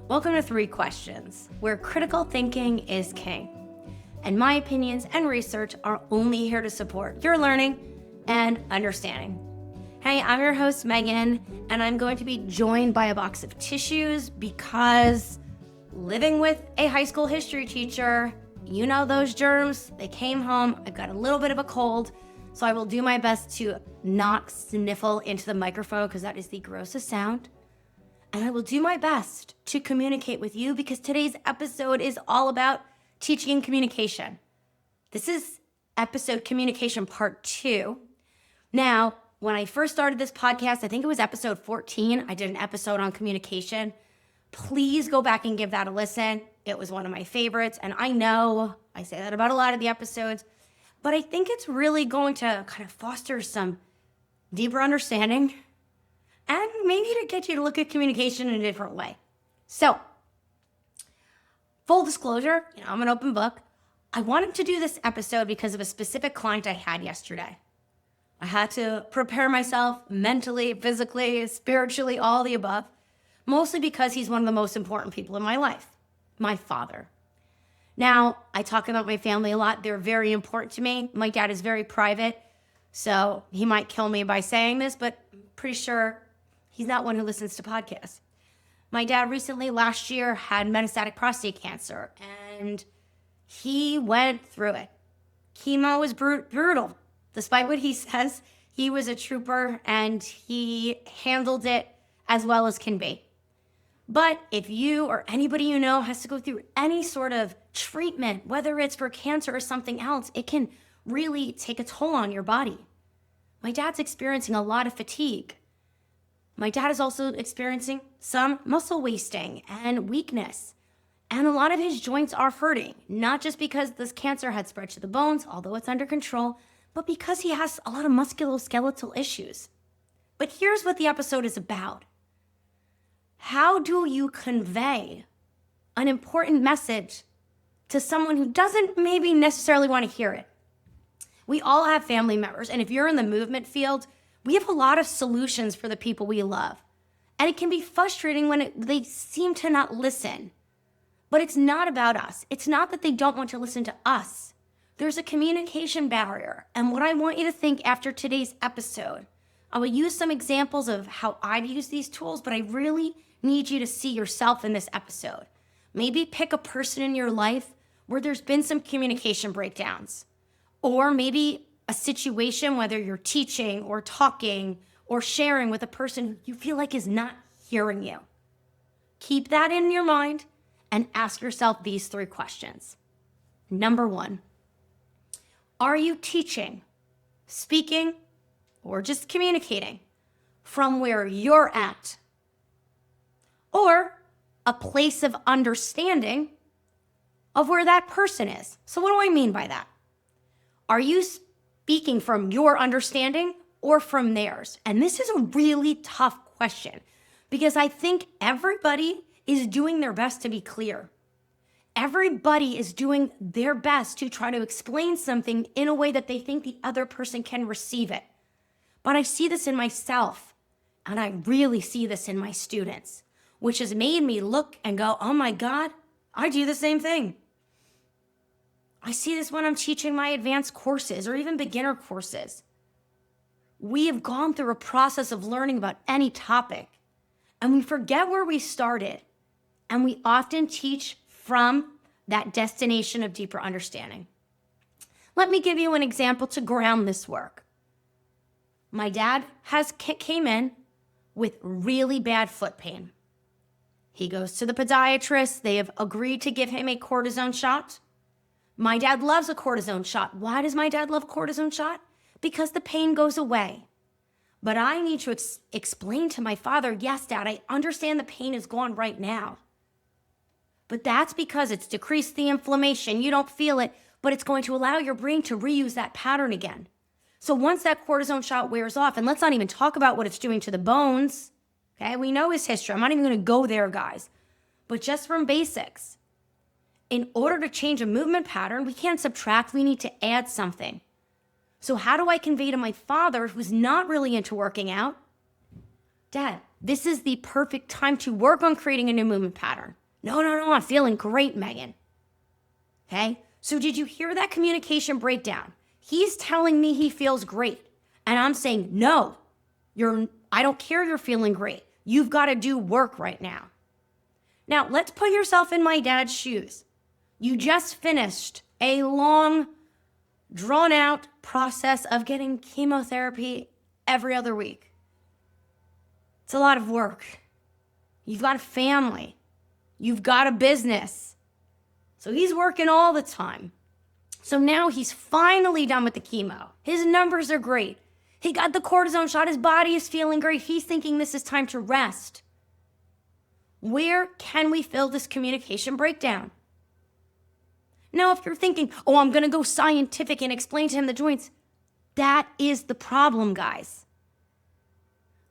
Welcome to 3 Questions, where critical thinking is king. And my opinions and research are only here to support your learning and understanding. Hey, I'm your host, Meghann, and I'm going to be joined by a box of tissues because living with a high school history teacher, you know those germs, they came home, I've got a little bit of a cold, so I will do my best to not sniffle into the microphone because that is the grossest sound. And I will do my best to communicate with you because today's episode is all about teaching and communication. This is episode communication part 2. Now, when I first started this podcast, I think it was episode 14, I did an episode on communication. Please go back and give that a listen. It was one of my favorites. And I know I say that about a lot of the episodes, but I think it's really going to kind of foster some deeper understanding and maybe to get you to look at communication in a different way. So, full disclosure, I'm an open book. I wanted to do this episode because of a specific client I had yesterday. I had to prepare myself mentally, physically, spiritually, all the above, mostly because he's one of the most important people in my life, my father. Now, I talk about my family a lot. They're very important to me. My dad is very private, so he might kill me by saying this, but I'm pretty sure he's not one who listens to podcasts. My dad recently, last year, had metastatic prostate cancer, and he went through it. Chemo was brutal. Despite what he says, he was a trooper, and he handled it as well as can be. But if you or anybody you know has to go through any sort of treatment, whether it's for cancer or something else, it can really take a toll on your body. My dad's experiencing a lot of fatigue. My dad is also experiencing some muscle wasting and weakness. And a lot of his joints are hurting, not just because this cancer had spread to the bones, although it's under control, but because he has a lot of musculoskeletal issues. But here's what the episode is about. How do you convey an important message to someone who doesn't maybe necessarily want to hear it? We all have family members, and if you're in the movement field, we have a lot of solutions for the people we love. And it can be frustrating when they seem to not listen. But it's not about us. It's not that they don't want to listen to us. There's a communication barrier. And what I want you to think after today's episode, I will use some examples of how I've used these tools, but I really need you to see yourself in this episode. Maybe pick a person in your life where there's been some communication breakdowns. Or maybe a situation, whether you're teaching or talking or sharing with a person you feel like is not hearing you. Keep that in your mind and ask yourself these 3 questions. Number 1, are you teaching, speaking, or just communicating from where you're at? Or a place of understanding of where that person is? So what do I mean by that? Are you speaking from your understanding or from theirs? And this is a really tough question because I think everybody is doing their best to be clear. Everybody is doing their best to try to explain something in a way that they think the other person can receive it. But I see this in myself, and I really see this in my students, which has made me look and go, oh my God, I do the same thing. I see this when I'm teaching my advanced courses or even beginner courses. We have gone through a process of learning about any topic, and we forget where we started, and we often teach from that destination of deeper understanding. Let me give you an example to ground this work. My dad came in with really bad foot pain. He goes to the podiatrist. They have agreed to give him a cortisone shot. My dad loves a cortisone shot. Why does my dad love a cortisone shot? Because the pain goes away. But I need to explain to my father, yes, Dad, I understand the pain is gone right now. But that's because it's decreased the inflammation. You don't feel it, but it's going to allow your brain to reuse that pattern again. So once that cortisone shot wears off, and let's not even talk about what it's doing to the bones, okay? We know his history. I'm not even going to go there, guys. But just from basics, in order to change a movement pattern, we can't subtract, we need to add something. So how do I convey to my father, who's not really into working out, Dad, This is the perfect time to work on creating a new movement pattern. No, I'm feeling great, Meghann. Okay? So did you hear that communication breakdown? He's telling me he feels great. And I'm saying, no, I don't care you're feeling great. You've got to do work right now. Now, let's put yourself in my dad's shoes. You just finished a long, drawn-out process of getting chemotherapy every other week. It's a lot of work. You've got a family. You've got a business. So he's working all the time. So now he's finally done with the chemo. His numbers are great. He got the cortisone shot. His body is feeling great. He's thinking this is time to rest. Where can we fill this communication breakdown? Now, if you're thinking, oh, I'm going to go scientific and explain to him the joints, that is the problem, guys.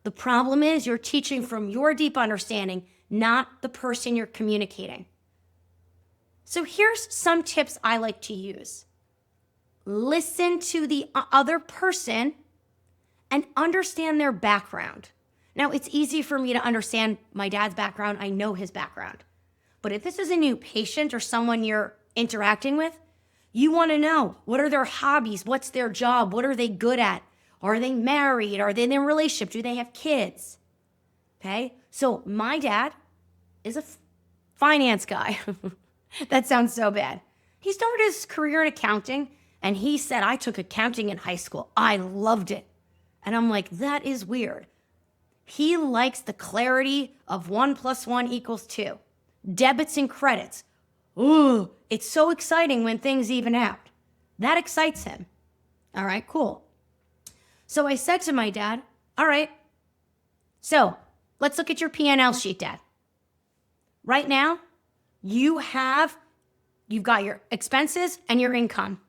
The problem is you're teaching from your deep understanding, not the person you're communicating. So here's some tips I like to use. Listen to the other person and understand their background. Now, it's easy for me to understand my dad's background. I know his background. But if this is a new patient or someone you're interacting with, you want to know, what are their hobbies? What's their job? What are they good at? Are they married? Are they in a relationship? Do they have kids? Okay? So my dad is a finance guy. That sounds so bad. He started his career in accounting, and he said, I took accounting in high school. I loved it. And I'm like, that is weird. He likes the clarity of 1 + 1 = 2. Debits and credits. Ooh, it's so exciting when things even out. That excites him. All right, cool. So I said to my dad, all right, so let's look at your P&L sheet, Dad. Right now, you've got your expenses and your income.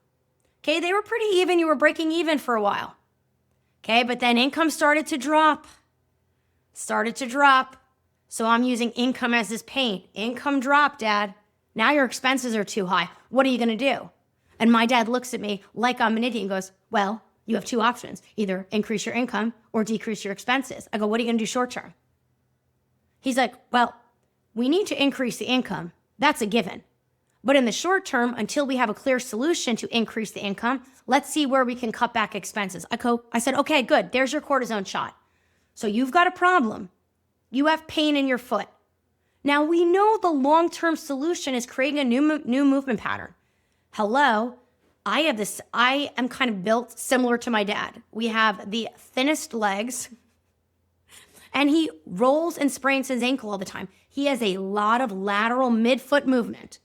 Okay, they were pretty even. You were breaking even for a while. Okay, but then income started to drop. So I'm using income as this pain. Income dropped, Dad. Now your expenses are too high. What are you going to do? And my dad looks at me like I'm an idiot and goes, well, you have two options. Either increase your income or decrease your expenses. I go, what are you going to do short term? He's like, well, we need to increase the income. That's a given. But in the short term, until we have a clear solution to increase the income, let's see where we can cut back expenses. I said, okay, good. There's your cortisone shot. So you've got a problem. You have pain in your foot. Now we know the long-term solution is creating a new movement pattern. Hello, I am kind of built similar to my dad. We have the thinnest legs, and he rolls and sprains his ankle all the time. He has a lot of lateral midfoot movement,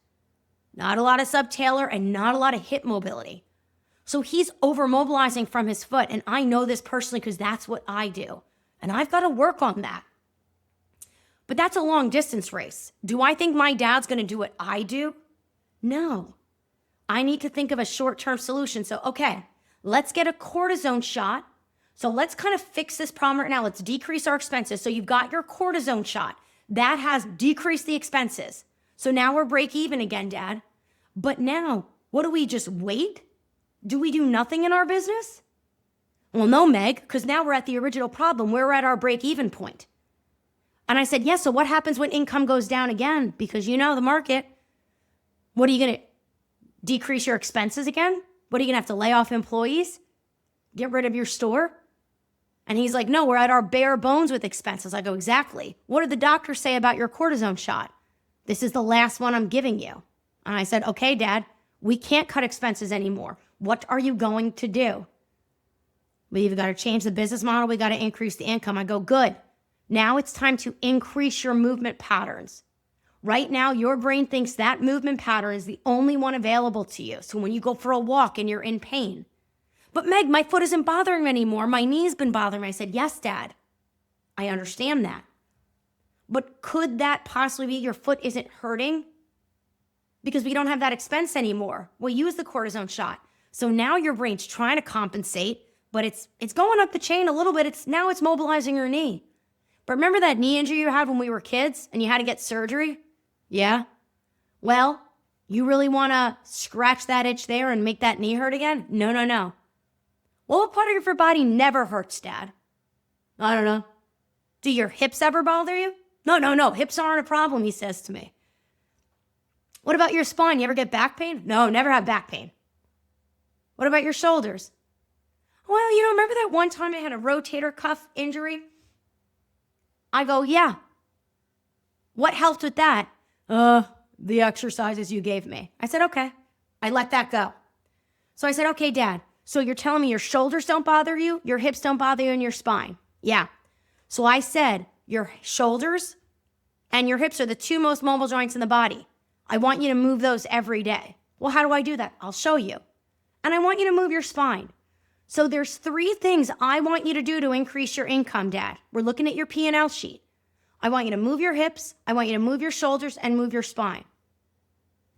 not a lot of subtalar, and not a lot of hip mobility. So he's over-mobilizing from his foot, and I know this personally because that's what I do. And I've got to work on that. But that's a long distance race. Do I think my dad's going to do what I do? No. I need to think of a short-term solution. So, okay, let's get a cortisone shot. So let's kind of fix this problem right now. Let's decrease our expenses. So you've got your cortisone shot. That has decreased the expenses. So now we're break even again, Dad. But now, what do we just wait? Do we do nothing in our business? Well, no, Meg, because now we're at the original problem. We're at our break even point. And I said, yes, so what happens when income goes down again? Because you know the market. What are you going to decrease your expenses again? What are you going to have to lay off employees? Get rid of your store? And he's like, no, we're at our bare bones with expenses. I go, exactly. What did the doctor say about your cortisone shot? This is the last one I'm giving you. And I said, okay, Dad, we can't cut expenses anymore. What are you going to do? We've got to change the business model. We got to increase the income. I go, good. Now it's time to increase your movement patterns. Right now, your brain thinks that movement pattern is the only one available to you. So when you go for a walk and you're in pain, but Meg, my foot isn't bothering me anymore. My knee's been bothering me. I said, yes, Dad, I understand that. But could that possibly be your foot isn't hurting? Because we don't have that expense anymore. We'll use the cortisone shot. So now your brain's trying to compensate, but it's going up the chain a little bit. Now it's mobilizing your knee. But remember that knee injury you had when we were kids and you had to get surgery? Yeah? Well, you really want to scratch that itch there and make that knee hurt again? No. Well, what part of your body never hurts, Dad? I don't know. Do your hips ever bother you? No. Hips aren't a problem, he says to me. What about your spine? You ever get back pain? No, never have back pain. What about your shoulders? Well, remember that one time I had a rotator cuff injury? I go, yeah. What helped with that? The exercises you gave me. I said, okay. I let that go. So I said, okay, Dad, so you're telling me your shoulders don't bother you, your hips don't bother you, and your spine? Yeah. So I said, your shoulders and your hips are the two most mobile joints in the body. I want you to move those every day. Well, how do I do that? I'll show you. And I want you to move your spine. So there's 3 things I want you to do to increase your income, Dad. We're looking at your P&L sheet. I want you to move your hips, I want you to move your shoulders, and move your spine.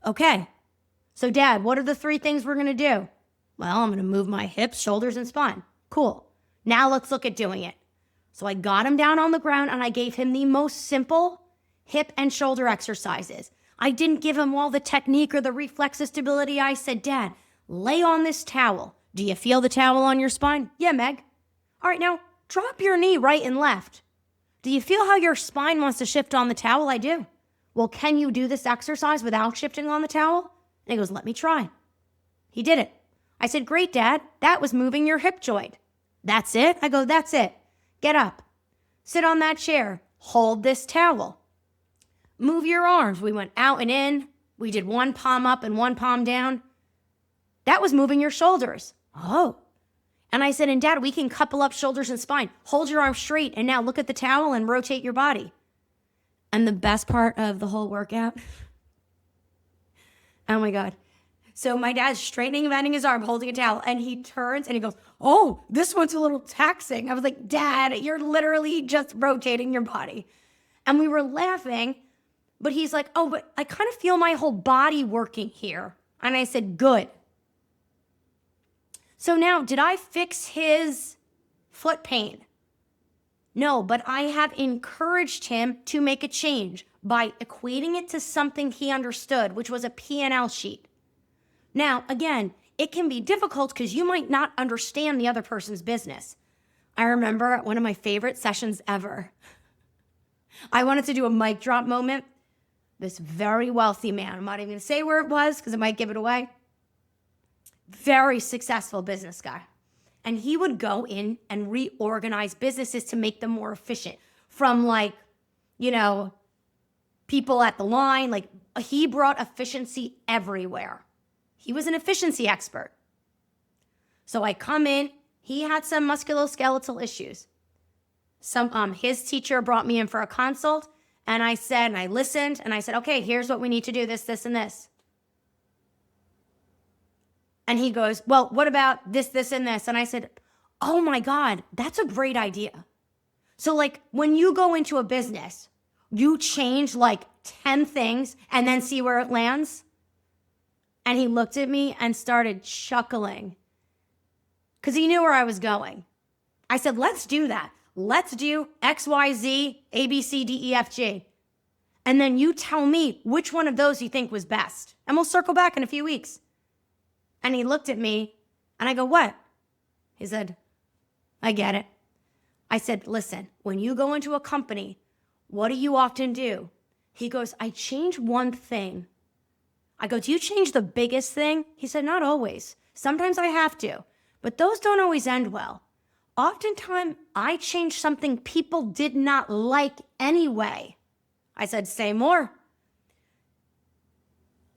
Okay. So, Dad, what are the 3 things we're going to do? Well, I'm going to move my hips, shoulders, and spine. Cool. Now let's look at doing it. So I got him down on the ground and I gave him the most simple hip and shoulder exercises. I didn't give him all the technique or the reflex stability. I said, Dad, lay on this towel. Do you feel the towel on your spine? Yeah, Meg. All right, now drop your knee right and left. Do you feel how your spine wants to shift on the towel? I do. Well, can you do this exercise without shifting on the towel? And he goes, let me try. He did it. I said, great, Dad. That was moving your hip joint. That's it? I go, that's it. Get up. Sit on that chair. Hold this towel. Move your arms. We went out and in. We did one palm up and one palm down. That was moving your shoulders. Oh. And I said, and Dad, we can couple up shoulders and spine. Hold your arms straight and now look at the towel and rotate your body. And the best part of the whole workout, oh my God. So my dad's straightening and bending his arm, holding a towel, and he turns and he goes, oh, this one's a little taxing. I was like, Dad, you're literally just rotating your body. And we were laughing, but he's like, oh, but I kind of feel my whole body working here. And I said, good. So now, did I fix his foot pain? No, but I have encouraged him to make a change by equating it to something he understood, which was a P&L sheet. Now, again, it can be difficult because you might not understand the other person's business. I remember one of my favorite sessions ever. I wanted to do a mic drop moment. This very wealthy man, I'm not even going to say where it was because it might give it away. Very successful business guy. And he would go in and reorganize businesses to make them more efficient. From people at the line, he brought efficiency everywhere. He was an efficiency expert. So I come in, he had some musculoskeletal issues. His teacher brought me in for a consult, and I listened, and I said, okay, here's what we need to do, this, and this. And he goes, well, what about this, and this? And I said, oh my God, that's a great idea. So when you go into a business, you change 10 things and then see where it lands. And he looked at me and started chuckling because he knew where I was going. I said, let's do that. Let's do X, Y, Z, A, B, C, D, E, F, G. And then you tell me which one of those you think was best. And we'll circle back in a few weeks. And he looked at me and I go, what? He said, I get it. I said, listen, when you go into a company, what do you often do? He goes, I change one thing. I go, do you change the biggest thing? He said, not always. Sometimes I have to, but those don't always end well. Oftentimes, I change something people did not like anyway. I said, say more.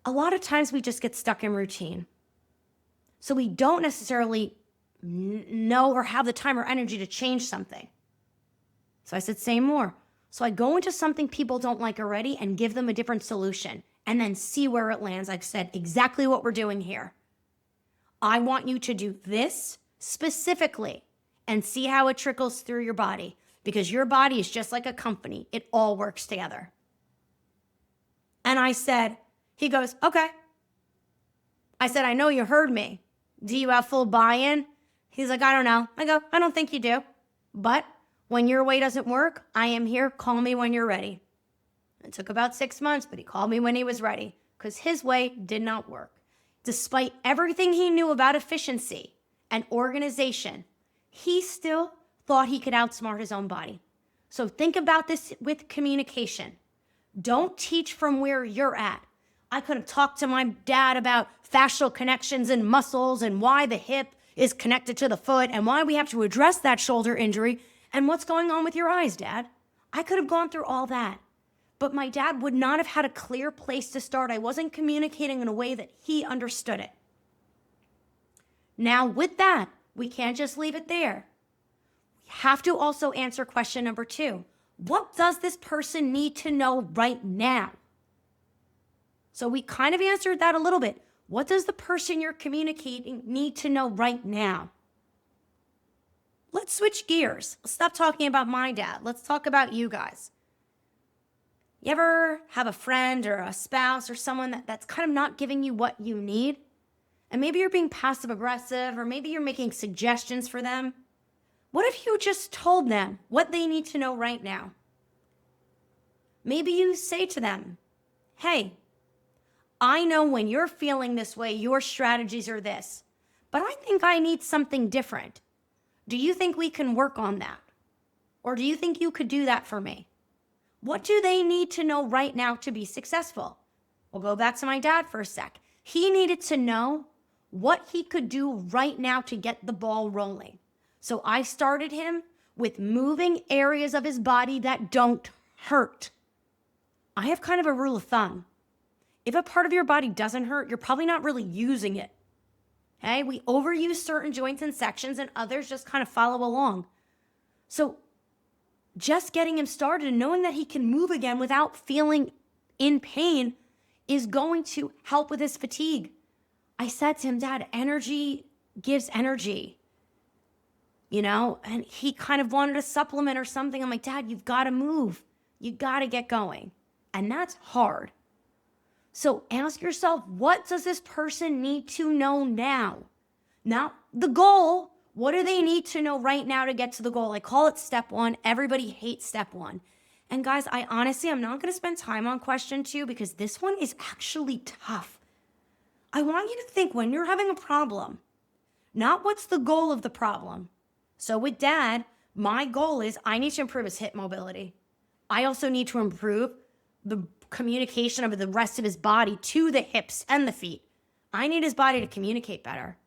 A lot of times we just get stuck in routine. So we don't necessarily know or have the time or energy to change something. So I said, say more. So I go into something people don't like already and give them a different solution and then see where it lands. I've said exactly what we're doing here. I want you to do this specifically and see how it trickles through your body because your body is just like a company. It all works together. And I said, he goes, okay. I said, I know you heard me. Do you have full buy-in? He's like, I don't know. I go, I don't think you do. But when your way doesn't work, I am here. Call me when you're ready. It took about 6 months, but he called me when he was ready because his way did not work. Despite everything he knew about efficiency and organization, he still thought he could outsmart his own body. So think about this with communication. Don't teach from where you're at. I could have talked to my dad about fascial connections and muscles and why the hip is connected to the foot and why we have to address that shoulder injury and what's going on with your eyes, Dad. I could have gone through all that. But my dad would not have had a clear place to start. I wasn't communicating in a way that he understood it. Now, with that, we can't just leave it there. We have to also answer question number 2. What does this person need to know right now? So we kind of answered that a little bit. What does the person you're communicating need to know right now? Let's switch gears. Let's stop talking about my dad. Let's talk about you guys. You ever have a friend or a spouse or someone that's kind of not giving you what you need? And maybe you're being passive aggressive, or maybe you're making suggestions for them. What if you just told them what they need to know right now? Maybe you say to them, hey, I know when you're feeling this way, your strategies are this, but I think I need something different. Do you think we can work on that? Or do you think you could do that for me? What do they need to know right now to be successful? We'll go back to my dad for a sec. He needed to know what he could do right now to get the ball rolling. So I started him with moving areas of his body that don't hurt. I have kind of a rule of thumb. If a part of your body doesn't hurt, you're probably not really using it. Okay? We overuse certain joints and sections and others just kind of follow along. So just getting him started and knowing that he can move again without feeling in pain is going to help with his fatigue. I said to him, Dad, energy gives energy. And he kind of wanted a supplement or something. I'm like, Dad, you've got to move. You got to get going. And that's hard. So ask yourself, what does this person need to know now? Not the goal. What do they need to know right now to get to the goal? I call it step 1. Everybody hates step 1. And guys, I'm not going to spend time on question 2 because this one is actually tough. I want you to think when you're having a problem, not what's the goal of the problem. So with Dad, my goal is I need to improve his hip mobility. I also need to improve the communication of the rest of his body to the hips and the feet. I need his body to communicate better.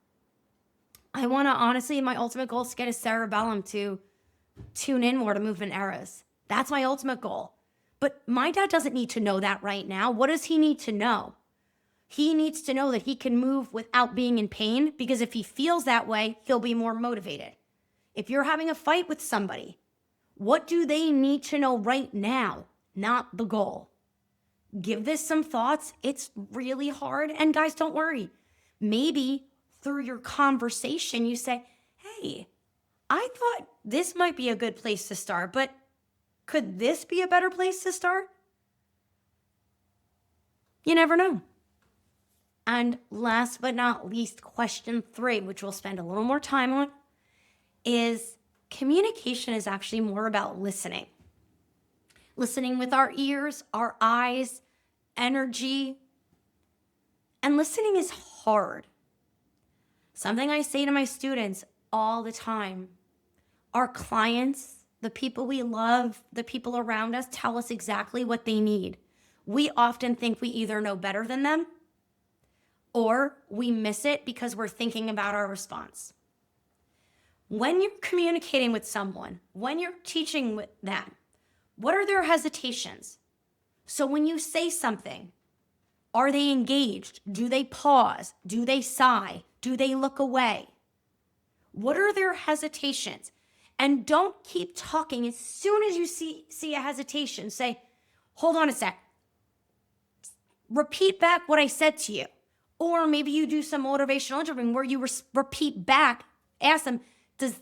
I want to honestly, my ultimate goal is to get his cerebellum to tune in more to movement errors. That's my ultimate goal. But my dad doesn't need to know that right now. What does he need to know? He needs to know that he can move without being in pain, because if he feels that way, he'll be more motivated. If you're having a fight with somebody, what do they need to know right now? Not the goal. Give this some thoughts. It's really hard. And guys, don't worry. Maybe through your conversation, you say, hey, I thought this might be a good place to start, but could this be a better place to start? You never know. And last but not least, question 3, which we'll spend a little more time on, is communication is actually more about listening. Listening with our ears, our eyes, energy. And listening is hard. Something I say to my students all the time. Our clients, the people we love, the people around us tell us exactly what they need. We often think we either know better than them or we miss it because we're thinking about our response. When you're communicating with someone, when you're teaching with them, what are their hesitations? So when you say something, are they engaged? Do they pause? Do they sigh? Do they look away? What are their hesitations? And don't keep talking. As soon as you see a hesitation, say, hold on a sec. Repeat back what I said to you. Or maybe you do some motivational interviewing where you repeat back, ask them, do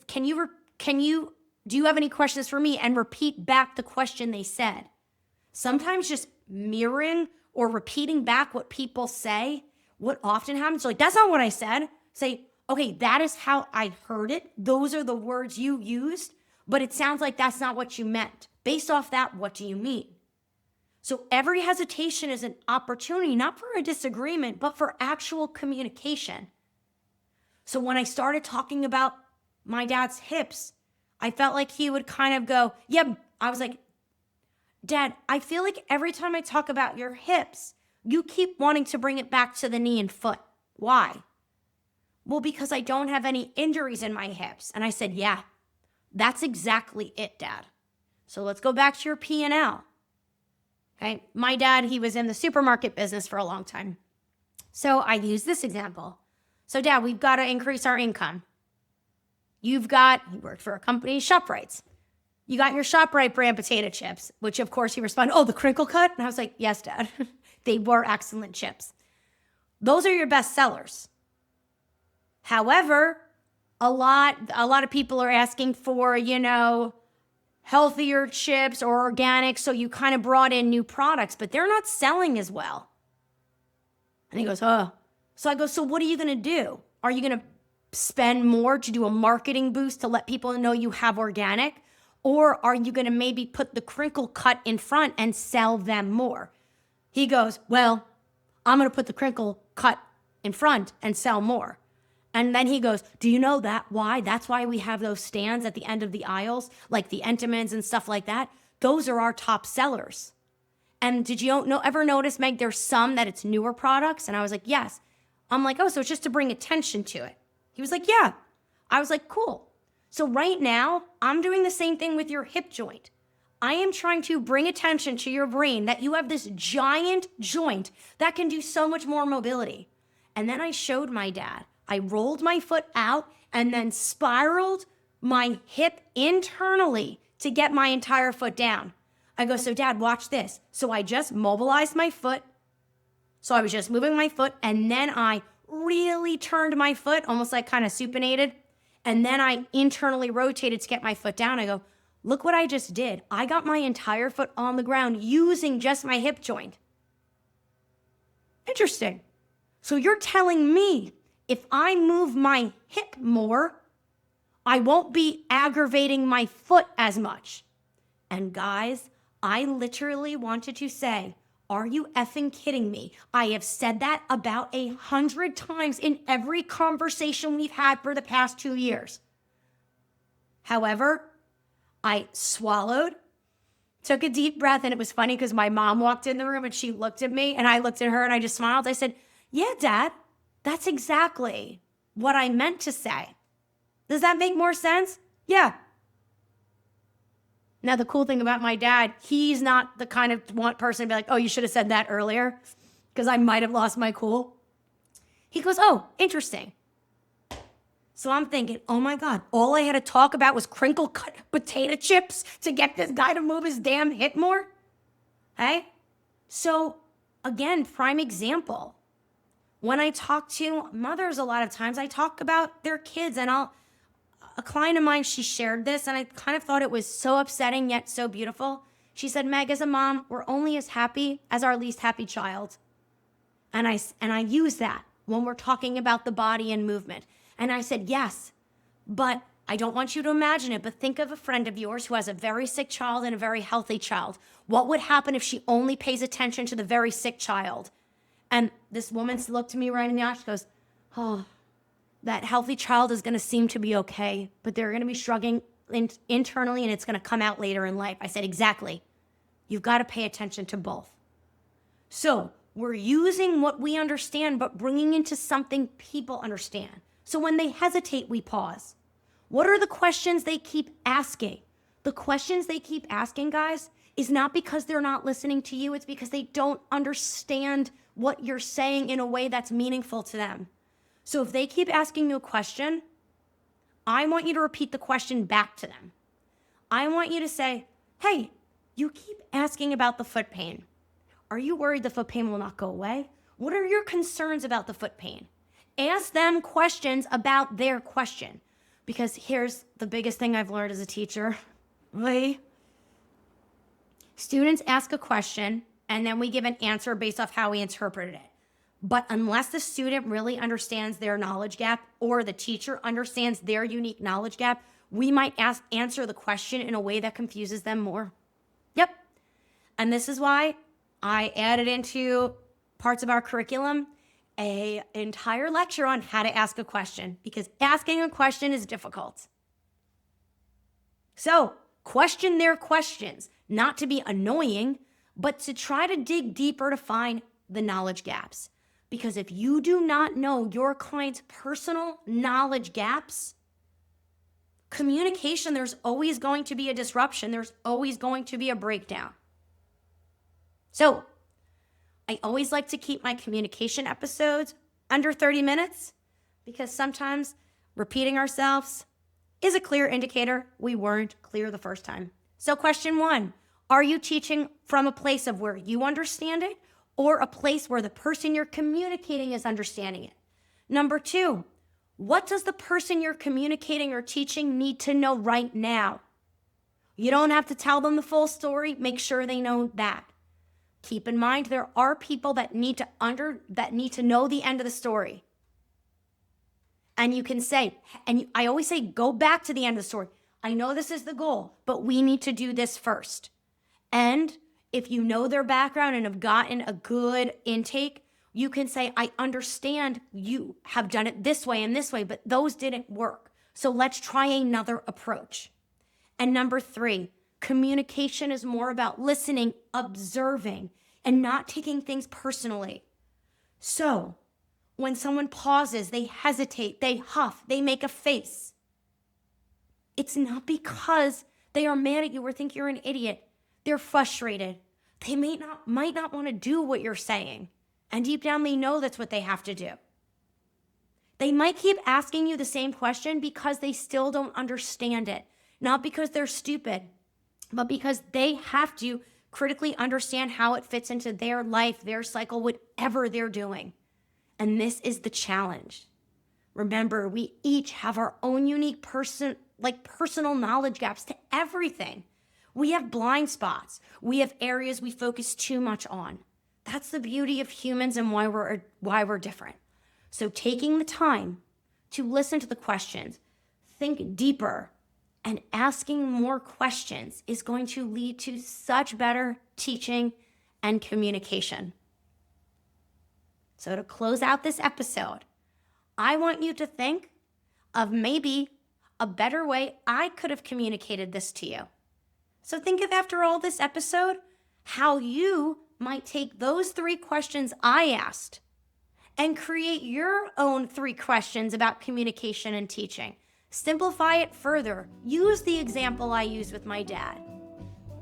you have any questions for me? And repeat back the question they said. Sometimes just mirroring or repeating back what people say, what often happens, like, that's not what I said. Say, okay, that is how I heard it. Those are the words you used, but it sounds like that's not what you meant. Based off that, what do you mean? So every hesitation is an opportunity, not for a disagreement, but for actual communication. So when I started talking about my dad's hips, I felt like he would kind of go, yeah, I was like, Dad, I feel like every time I talk about your hips, you keep wanting to bring it back to the knee and foot. Why? Well, because I don't have any injuries in my hips. And I said, yeah, that's exactly it, Dad. So let's go back to your P&L. Okay. My dad, he was in the supermarket business for a long time. So I use this example. So Dad, we've got to increase our income. He worked for a company, ShopRite's. You got your ShopRite brand potato chips, which of course he responded, oh, the crinkle cut? And I was like, yes, Dad. They were excellent chips. Those are your best sellers. However, a lot of people are asking for, healthier chips or organic. So you kind of brought in new products, but they're not selling as well. And he goes, oh. So I go, so what are you going to do? Are you going to spend more to do a marketing boost to let people know you have organic? Or are you going to maybe put the crinkle cut in front and sell them more? He goes, well, I'm going to put the crinkle cut in front and sell more. And then he goes, do you know why? That's why we have those stands at the end of the aisles, like the Entenmann's and stuff like that. Those are our top sellers. And did you ever notice, Meg, there's some that it's newer products? And I was like, yes. I'm like, oh, so it's just to bring attention to it. He was like, yeah. I was like, cool. So right now, I'm doing the same thing with your hip joint. I am trying to bring attention to your brain that you have this giant joint that can do so much more mobility. And then I showed my dad. I rolled my foot out and then spiraled my hip internally to get my entire foot down. I go, so Dad, watch this. So I just mobilized my foot. So I was just moving my foot, and then I really turned my foot, almost like kind of supinated. And then I internally rotated to get my foot down. I go, look what I just did. I got my entire foot on the ground using just my hip joint. Interesting. So you're telling me if I move my hip more, I won't be aggravating my foot as much. And guys, I literally wanted to say, are you effing kidding me? I have said that about 100 times in every conversation we've had for the past 2 years. However, I swallowed, took a deep breath, and it was funny because my mom walked in the room and she looked at me and I looked at her and I just smiled. I said, yeah, Dad, that's exactly what I meant to say. Does that make more sense? Yeah. Now, the cool thing about my dad, he's not the kind of person to be like, oh, you should have said that earlier because I might have lost my cool. He goes, oh, interesting. So I'm thinking, oh my God, all I had to talk about was crinkle cut potato chips to get this guy to move his damn hip more? Hey? So again, prime example. When I talk to mothers, a lot of times I talk about their kids, and a client of mine, she shared this, and I kind of thought it was so upsetting yet so beautiful. She said, Meg, as a mom, we're only as happy as our least happy child. And I use that when we're talking about the body and movement. And I said, yes, but I don't want you to imagine it, but think of a friend of yours who has a very sick child and a very healthy child. What would happen if she only pays attention to the very sick child? And this woman looked at me right in the eye. She goes, oh, that healthy child is going to seem to be okay, but they're going to be struggling internally, and it's going to come out later in life. I said, exactly. You've got to pay attention to both. So we're using what we understand, but bringing into something people understand. So when they hesitate, we pause. What are the questions they keep asking? The questions they keep asking, guys, is not because they're not listening to you. It's because they don't understand what you're saying in a way that's meaningful to them. So if they keep asking you a question, I want you to repeat the question back to them. I want you to say, hey, you keep asking about the foot pain. Are you worried the foot pain will not go away? What are your concerns about the foot pain? Ask them questions about their question. Because here's the biggest thing I've learned as a teacher. Students ask a question, and then we give an answer based off how we interpreted it. But unless the student really understands their knowledge gap, or the teacher understands their unique knowledge gap, we might answer the question in a way that confuses them more. Yep. And this is why I added into parts of our curriculum an entire lecture on how to ask a question, because asking a question is difficult. So Question their questions, not to be annoying, but to try to dig deeper to find the knowledge gaps. Because if you do not know your client's personal knowledge gaps, communication, there's always going to be a disruption. There's always going to be a breakdown. So I always like to keep my communication episodes under 30 minutes because sometimes repeating ourselves is a clear indicator we weren't clear the first time. So question 1, are you teaching from a place of where you understand it or a place where the person you're communicating is understanding it? Number 2, what does the person you're communicating or teaching need to know right now? You don't have to tell them the full story. Make sure they know that. Keep in mind, there are people that need to know the end of the story. And you can say, I always say, go back to the end of the story. I know this is the goal, but we need to do this first. And if you know their background and have gotten a good intake, you can say, I understand you have done it this way and this way, but those didn't work. So let's try another approach. And number 3, communication is more about listening, observing, and not taking things personally. So when someone pauses, they hesitate, they huff, they make a face, it's not because they are mad at you or think you're an idiot. They're frustrated. They might not want to do what you're saying. And deep down, they know that's what they have to do. They might keep asking you the same question because they still don't understand it. Not because they're stupid, but because they have to critically understand how it fits into their life, their cycle, whatever they're doing. And this is the challenge. Remember, we each have our own unique personal knowledge gaps to everything. We have blind spots. We have areas we focus too much on. That's the beauty of humans and why we're different. So taking the time to listen to the questions, think deeper, and asking more questions is going to lead to such better teaching and communication. So to close out this episode, I want you to think of maybe a better way I could have communicated this to you. So think of, after all this episode, how you might take those 3 questions I asked and create your own 3 questions about communication and teaching. Simplify it further. Use the example I used with my dad.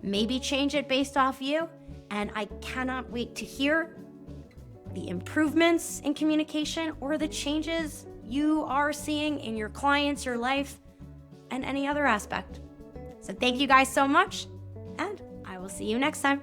Maybe change it based off you, and I cannot wait to hear the improvements in communication or the changes you are seeing in your clients, your life, and any other aspect. So thank you guys so much, and I will see you next time.